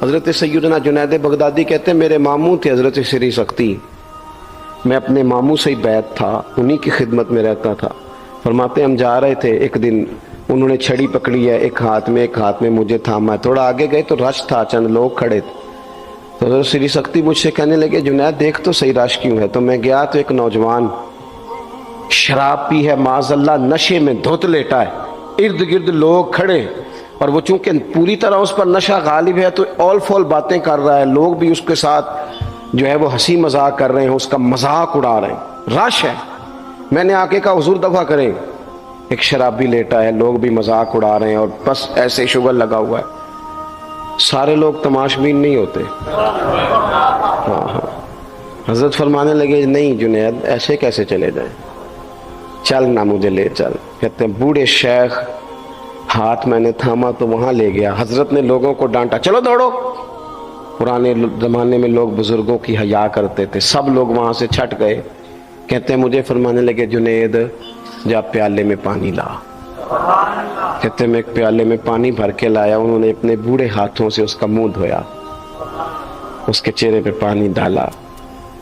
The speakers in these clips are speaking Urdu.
حضرت سیدنا جنید بغدادی کہتے ہیں میرے ماموں تھے حضرت سری سختی، میں اپنے ماموں سے ہی بیعت تھا، انہی کی خدمت میں رہتا تھا۔ فرماتے ہیں ہم جا رہے تھے، ایک دن انہوں نے چھڑی پکڑی ہے، ایک ہاتھ میں مجھے تھاما ہے، تھوڑا آگے گئے تو رش تھا، چند لوگ کھڑے تھے، تو حضرت سری سختی مجھ سے کہنے لگے جنید دیکھ تو صحیح رش کیوں ہے؟ تو میں گیا تو ایک نوجوان شراب پی ہے، معاذ اللہ نشے میں دھت لیٹا ہے، ارد گرد لوگ کھڑے، اور وہ چونکہ پوری طرح اس پر نشہ غالب ہے تو اول فول باتیں کر رہا ہے، لوگ بھی اس کے ساتھ جو ہے وہ ہنسی مذاق کر رہے ہیں، اس کا مذاق اڑا رہے ہیں، رش ہے۔ میں نے آ کے کہا حضور دفع کریں، ایک شرابی لیٹا ہے، لوگ بھی مذاق اڑا رہے ہیں اور بس ایسے شغل لگا ہوا ہے۔ سارے لوگ تماشبین نہیں ہوتے۔ ہاں حضرت فرمانے لگے نہیں جنید ایسے کیسے چلے جائیں، چل نہ مجھے لے چل۔ کہتے ہیں بوڑھے شیخ ہاتھ میں نے تھاما تو وہاں لے گیا، حضرت نے لوگوں کو ڈانٹا چلو دوڑو۔ پرانے زمانے میں لوگ بزرگوں کی حیا کرتے تھے، سب لوگ وہاں سے چھٹ گئے۔ کہتے ہیں مجھے فرمانے لگے جنید جا پیالے میں پانی لا۔ کہتے ہیں میں ایک پیالے میں پانی بھر کے لایا، انہوں نے اپنے بوڑھے ہاتھوں سے اس کا منہ دھویا، اس کے چہرے پہ پانی ڈالا،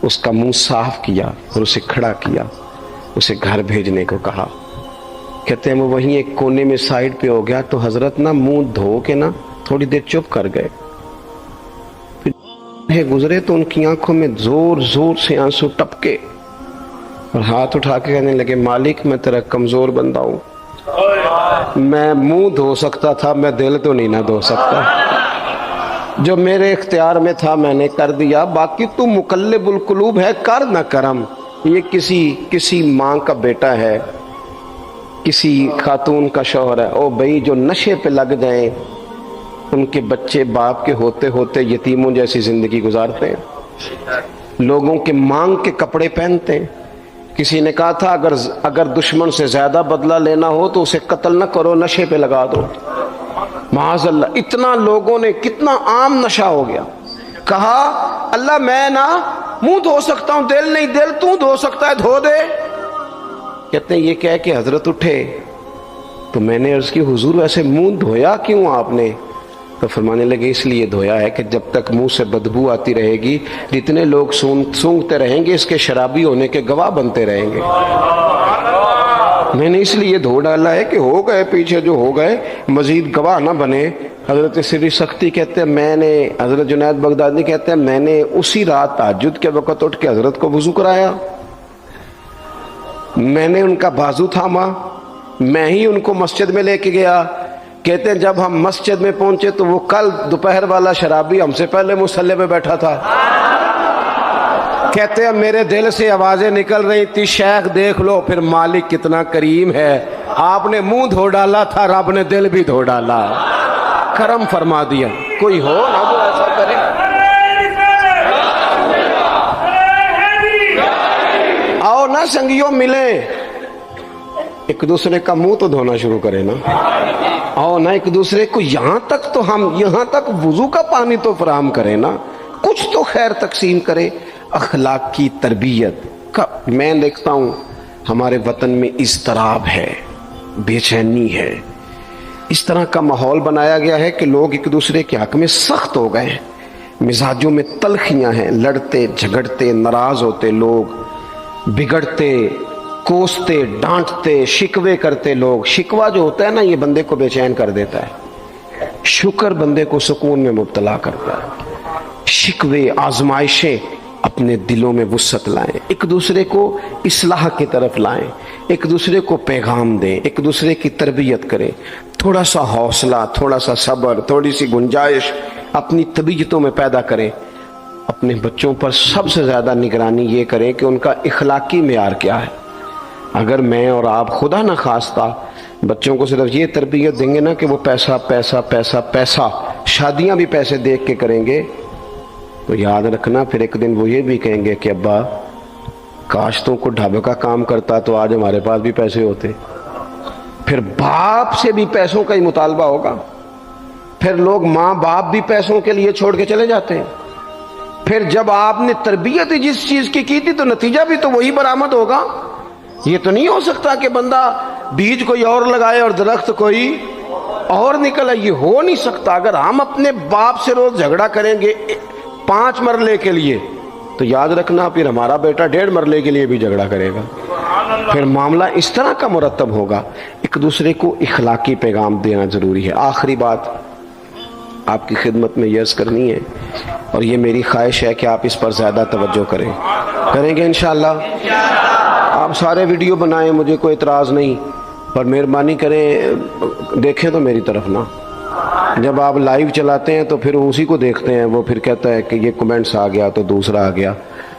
اس کا منہ صاف کیا اور اسے کھڑا کیا، اسے گھر بھیجنے کو کہا۔ کہتے ہیں وہ وہیں ایک کونے میں سائیڈ پہ ہو گیا تو حضرت نا منہ دھو کے نا تھوڑی دیر چپ کر گئے، پھر گزرے تو ان کی آنکھوں میں زور زور سے آنسو ٹپکے اور ہاتھ اٹھا کے کہنے لگے مالک میں تیرا کمزور بندہ ہوں، میں منہ دھو سکتا تھا، میں دل تو نہیں نہ دھو سکتا، جو میرے اختیار میں تھا میں نے کر دیا، باقی تو مقلب القلوب ہے، کر نہ کرم۔ یہ کسی ماں کا بیٹا ہے، کسی خاتون کا شوہر ہے، او بھائی جو نشے پہ لگ جائیں ان کے بچے باپ کے ہوتے ہوتے یتیموں جیسی زندگی گزارتے ہیں، لوگوں کے مانگ کے کپڑے پہنتے ہیں۔ کسی نے کہا تھا اگر دشمن سے زیادہ بدلہ لینا ہو تو اسے قتل نہ کرو، نشے پہ لگا دو۔ معاذ اللہ اتنا لوگوں نے کتنا عام نشہ ہو گیا۔ کہا اللہ میں نا منہ دھو سکتا ہوں، دل نہیں، دل تو دھو سکتا ہے، دھو دے۔ کہتے ہیں یہ کہہ کے حضرت اٹھے تو میں نے عرض کی حضور ویسے منہ دھویا کیوں آپ نے؟ تو فرمانے لگے اس لیے دھویا ہے کہ جب تک منہ سے بدبو آتی رہے گی جتنے لوگ سونگتے رہیں گے اس کے شرابی ہونے کے گواہ بنتے رہیں گے، میں نے اس لیے دھو ڈالا ہے کہ ہو گئے پیچھے جو ہو گئے مزید گواہ نہ بنے۔ حضرت سری سختی کہتے ہیں حضرت جنید بغدادی کہتے ہیں میں نے اسی رات تہجد کے وقت اٹھ کے حضرت کو وضو کرایا، میں نے ان کا بازو تھاما، میں ہی ان کو مسجد میں لے کے گیا۔ کہتے ہیں جب ہم مسجد میں پہنچے تو وہ کل دوپہر والا شرابی ہم سے پہلے مصلی پہ بیٹھا تھا۔ کہتے ہیں میرے دل سے آوازیں نکل رہی تھی شیخ دیکھ لو پھر مالک کتنا کریم ہے، آپ نے منہ دھو ڈالا تھا، رب نے دل بھی دھو ڈالا، کرم فرما دیا۔ کوئی ہو نا جو ایسا کرے۔ آؤ نا سنگیوں ملے، ایک دوسرے کا منہ تو دھونا شروع کرے نا، آؤ نا ایک دوسرے کو یہاں تک وضو کا پانی تو فراہم کرے نا، کچھ تو خیر تقسیم کرے۔ اخلاق کی تربیت کا میں دیکھتا ہوں ہمارے وطن میں اضطراب ہے، بے چینی ہے، اس طرح کا ماحول بنایا گیا ہے کہ لوگ ایک دوسرے کے حق میں سخت ہو گئے ہیں، مزاجوں میں تلخیاں ہیں، لڑتے جھگڑتے ناراض ہوتے لوگ، بگڑتے کوستے ڈانٹتے شکوے کرتے لوگ۔ شکوہ جو ہوتا ہے نا یہ بندے کو بے چین کر دیتا ہے، شکر بندے کو سکون میں مبتلا کرتا ہے۔ شکوے آزمائشیں اپنے دلوں میں وسعت لائیں، ایک دوسرے کو اصلاح کی طرف لائیں، ایک دوسرے کو پیغام دیں، ایک دوسرے کی تربیت کریں، تھوڑا سا حوصلہ، تھوڑا سا صبر، تھوڑی سی گنجائش اپنی طبیعتوں میں پیدا کریں۔ اپنے بچوں پر سب سے زیادہ نگرانی یہ کریں کہ ان کا اخلاقی معیار کیا ہے۔ اگر میں اور آپ خدا نہ خواستہ بچوں کو صرف یہ تربیت دیں گے نا کہ وہ پیسہ پیسہ پیسہ پیسہ، شادیاں بھی پیسے دیکھ کے کریں گے، تو یاد رکھنا پھر ایک دن وہ یہ بھی کہیں گے کہ ابا کاش تو کو ڈھابے کا کام کرتا تو آج ہمارے پاس بھی پیسے ہوتے۔ پھر باپ سے بھی پیسوں کا ہی مطالبہ ہوگا، پھر لوگ ماں باپ بھی پیسوں کے لیے چھوڑ کے چلے جاتے ہیں۔ پھر جب آپ نے تربیت جس چیز کی تھی تو نتیجہ بھی تو وہی برآمد ہوگا۔ یہ تو نہیں ہو سکتا کہ بندہ بیج کوئی اور لگائے اور درخت کوئی اور نکل آئے. یہ ہو نہیں سکتا. اگر ہم اپنے باپ سے روز جھگڑا کریں گے 5 مرلے کے لیے تو یاد رکھنا پھر ہمارا بیٹا 1.5 مرلے کے لیے بھی جھگڑا کرے گا. پھر معاملہ اس طرح کا مرتب ہوگا. ایک دوسرے کو اخلاقی پیغام دینا ضروری ہے. آخری بات آپ کی خدمت میں یہ عرض کرنی ہے اور یہ میری خواہش ہے کہ آپ اس پر زیادہ توجہ کریں گے انشاءاللہ. آپ سارے ویڈیو بنائیں, مجھے کوئی اعتراض نہیں, پر مہربانی کریں دیکھیں تو میری طرف نا. جب آپ لائیو چلاتے ہیں تو پھر اسی کو دیکھتے ہیں, وہ پھر کہتا ہے کہ یہ کمنٹس آ گیا تو دوسرا آ گیا.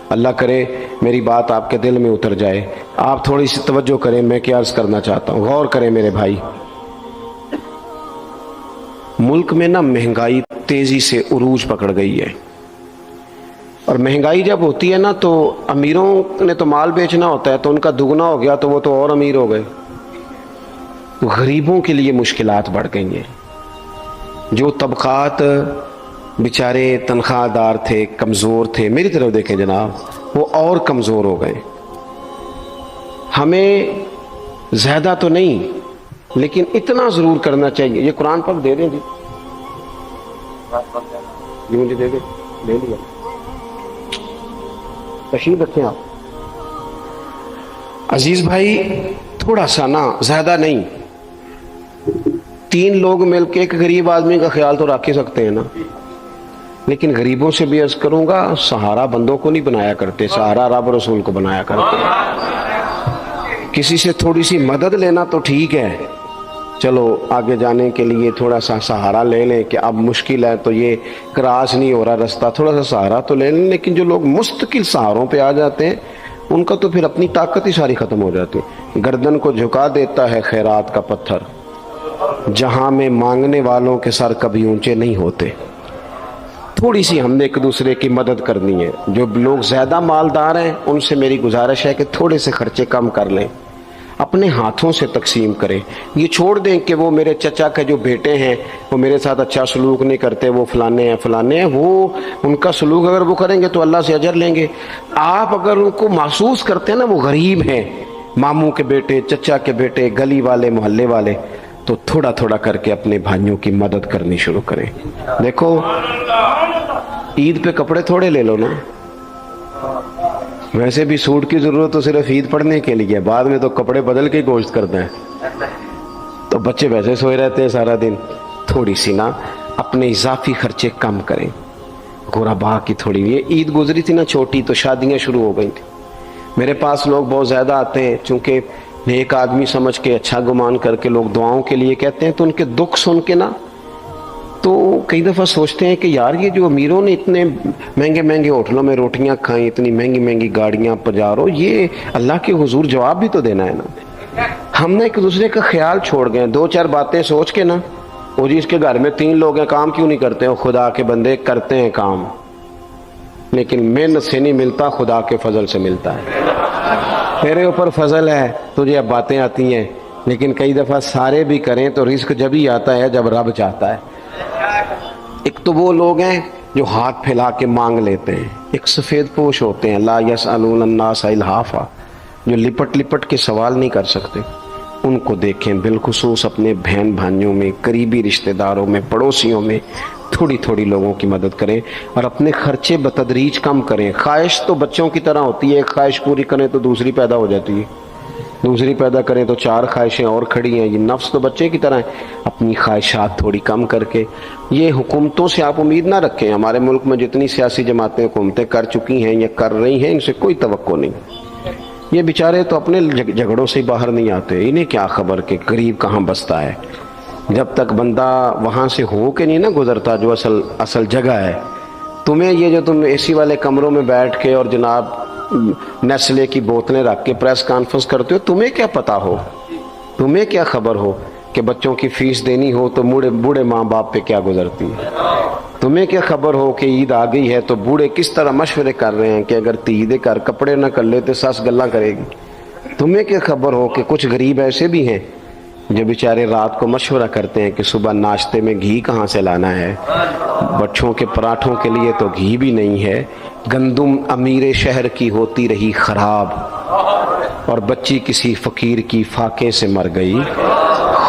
اللہ کرے میری بات آپ کے دل میں اتر جائے. آپ تھوڑی سی توجہ کریں, میں کیا عرض کرنا چاہتا ہوں, غور کریں میرے بھائی. ملک میں نا مہنگائی تیزی سے عروج پکڑ گئی ہے, اور مہنگائی جب ہوتی ہے نا تو امیروں نے تو مال بیچنا ہوتا ہے تو ان کا دگنا ہو گیا تو وہ تو اور امیر ہو گئے. غریبوں کے لیے مشکلات بڑھ گئی ہیں. جو طبقات بیچارے تنخواہ دار تھے, کمزور تھے, میری طرف دیکھیں جناب, وہ اور کمزور ہو گئے. ہمیں زیادہ تو نہیں لیکن اتنا ضرور کرنا چاہیے. یہ قرآن پاک دے دیں جی, یہ مجھے دے دیں, لے لیا, تشریف رکھیں آپ. عزیز بھائی تھوڑا سا نا, زیادہ نہیں, 3 لوگ مل کے ایک غریب آدمی کا خیال تو رکھ ہی سکتے ہیں نا. لیکن غریبوں سے بھی عرض کروں گا, سہارا بندوں کو نہیں بنایا کرتے, سہارا رب رسول کو بنایا کرتے. کسی سے تھوڑی سی مدد لینا تو ٹھیک ہے, چلو آگے جانے کے لیے تھوڑا سا سہارا لے لیں کہ اب مشکل ہے تو یہ کراس نہیں ہو رہا رستہ, تھوڑا سا سہارا تو لے لیں. لیکن جو لوگ مستقل سہاروں پہ آ جاتے ہیں ان کا تو پھر اپنی طاقت ہی ساری ختم ہو جاتی ہے. گردن کو جھکا دیتا ہے خیرات کا پتھر, جہاں میں مانگنے والوں کے سر کبھی اونچے نہیں ہوتے. تھوڑی سی ہم نے ایک دوسرے کی مدد کرنی ہے. جو لوگ زیادہ مالدار ہیں ان سے میری گزارش ہے کہ تھوڑے سے خرچے کم کر لیں, اپنے ہاتھوں سے تقسیم کریں. یہ چھوڑ دیں کہ وہ میرے چچا کے جو بیٹے ہیں وہ میرے ساتھ اچھا سلوک نہیں کرتے, وہ فلانے ہیں, وہ ان کا سلوک اگر وہ کریں گے تو اللہ سے اجر لیں گے. آپ اگر ان کو محسوس کرتے ہیں نا وہ غریب ہیں, ماموں کے بیٹے, چچا کے بیٹے, گلی والے, محلے والے, تو تھوڑا تھوڑا کر کے اپنے بھائیوں کی مدد کرنی شروع کریں. دیکھو عید پہ کپڑے تھوڑے لے لو نا, ویسے بھی سوٹ کی ضرورت تو صرف عید پڑھنے کے لیے, بعد میں تو کپڑے بدل کے گوشت کرتے ہیں, تو بچے ویسے سوئے رہتے ہیں سارا دن. تھوڑی سی نا اپنے اضافی خرچے کم کریں. غربا کی تھوڑی, یہ عید گزری تھی نا چھوٹی تو شادیاں شروع ہو گئی تھی. میرے پاس لوگ بہت زیادہ آتے ہیں, چونکہ نیک آدمی سمجھ کے اچھا گمان کر کے لوگ دعاؤں کے لیے کہتے ہیں, تو ان کے دکھ سن کے نا تو کئی دفعہ سوچتے ہیں کہ یار یہ جو امیروں نے اتنے مہنگے مہنگے ہوٹلوں میں روٹیاں کھائیں, اتنی مہنگی مہنگی گاڑیاں پجارو, یہ اللہ کے حضور جواب بھی تو دینا ہے نا. ہم نے ایک دوسرے کا خیال چھوڑ گئے, 2-4 باتیں سوچ کے نا, وہ جی اس کے گھر میں 3 لوگ ہیں, کام کیوں نہیں کرتے ہیں؟ خدا کے بندے کرتے ہیں کام, لیکن محنت سے نہیں ملتا, خدا کے فضل سے ملتا ہے. تیرے اوپر فضل ہے, تجھے اب باتیں آتی ہیں, لیکن کئی دفعہ سارے بھی کریں تو رزق جب ہی آتا ہے جب رب چاہتا ہے. ایک تو وہ لوگ ہیں جو ہاتھ پھیلا کے مانگ لیتے ہیں, ایک سفید پوش ہوتے ہیں, لا یسألون الناس الحافا, جو لپٹ لپٹ کے سوال نہیں کر سکتے. ان کو دیکھیں, بالخصوص اپنے بہن بھائیوں میں, قریبی رشتہ داروں میں, پڑوسیوں میں تھوڑی تھوڑی لوگوں کی مدد کریں, اور اپنے خرچے بتدریج کم کریں. خواہش تو بچوں کی طرح ہوتی ہے, ایک خواہش پوری کریں تو دوسری پیدا ہو جاتی ہے, دوسری پیدا کریں تو 4 خواہشیں اور کھڑی ہیں. یہ نفس تو بچے کی طرح ہے. اپنی خواہشات تھوڑی کم کر کے, یہ حکومتوں سے آپ امید نہ رکھیں. ہمارے ملک میں جتنی سیاسی جماعتیں حکومتیں کر چکی ہیں یا کر رہی ہیں, ان سے کوئی توقع نہیں. یہ بیچارے تو اپنے جھگڑوں سے باہر نہیں آتے, انہیں کیا خبر کہ غریب کہاں بستا ہے. جب تک بندہ وہاں سے ہو کے نہیں نا گزرتا جو اصل جگہ ہے. تمہیں یہ جو تم اے سی والے کمروں میں بیٹھ کے اور جناب نیسلے کی بوتلیں رکھ کے پریس کانفرنس کرتے ہو, تمہیں کیا پتا ہو, تمہیں کیا خبر ہو کہ بچوں کی فیس دینی ہو تو بوڑھے ماں باپ پہ کیا گزرتی ہے. تمہیں کیا خبر ہو کہ عید آ گئی ہے تو بوڑھے کس طرح مشورے کر رہے ہیں کہ اگر عید کر کپڑے نہ کر لے تو ساس گلاں کرے گی. تمہیں کیا خبر ہو کہ کچھ غریب ایسے بھی ہیں جو بیچارے رات کو مشورہ کرتے ہیں کہ صبح ناشتے میں گھی کہاں سے لانا ہے, بچوں کے پراٹھوں کے لیے تو گھی بھی نہیں ہے, گندم امیر شہر کی ہوتی رہی خراب, اور بچی کسی فقیر کی فاقے سے مر گئی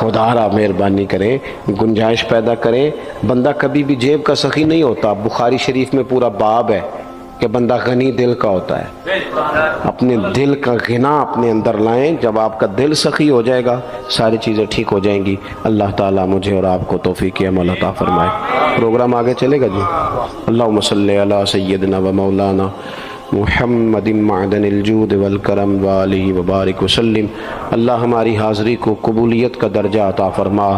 خدا را مہربانی کریں، گنجائش پیدا کریں۔ بندہ کبھی بھی جیب کا سخی نہیں ہوتا۔ بخاری شریف میں پورا باب ہے کہ بندہ غنی دل کا ہوتا ہے۔ اپنے دل کا غنا اپنے اندر لائیں، جب آپ کا دل سخی ہو جائے گا ساری چیزیں ٹھیک ہو جائیں گی۔ اللہ تعالیٰ مجھے اور آپ کو توفیق عمل عطا فرمائے۔ پروگرام آگے چلے گا جی۔ اللہم صلی علی سیدنا و مولانا محمد معدن الجود والکرم وآلہ وبارک وسلم۔ اللہ ہماری حاضری کو قبولیت کا درجہ عطا فرما،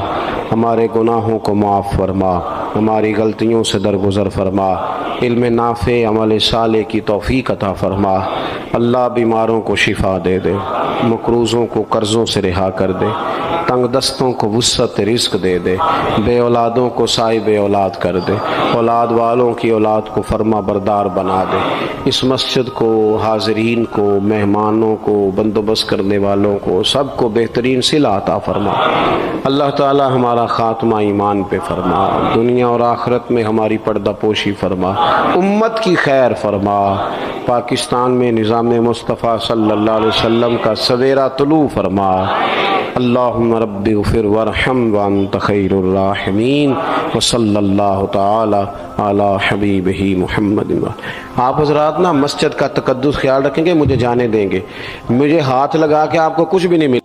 ہمارے گناہوں کو معاف فرما، ہماری غلطیوں سے درگزر فرما، علم نافع عمل صالح کی توفیق عطا فرما۔ اللہ بیماروں کو شفا دے دے، مقروضوں کو قرضوں سے رہا کر دے، تنگ دستوں کو وسعت رزق دے دے، بے اولادوں کو صاحب اولاد کر دے، اولاد والوں کی اولاد کو فرما بردار بنا دے۔ اس مسجد کو، حاضرین کو، مہمانوں کو، بندوبست کرنے والوں کو، سب کو بہترین صلہ عطا فرما۔ اللہ تعالی ہمارا خاتمہ ایمان پہ فرما، دنیا اور آخرت میں ہماری پردہ پوشی فرما، امت کی خیر فرما۔ پاکستان میں نظام مصطفیٰ صلی اللہ علیہ وسلم کا سویرا طلوع فرما۔ اللہم رب اغفر وارحم وانت خیر الراحمین، وصلی اللہ تعالی علی حبیبہ محمد۔ آپ حضرات نا مسجد کا تقدس خیال رکھیں گے، مجھے جانے دیں گے، مجھے ہاتھ لگا کے آپ کو کچھ بھی نہیں ملے۔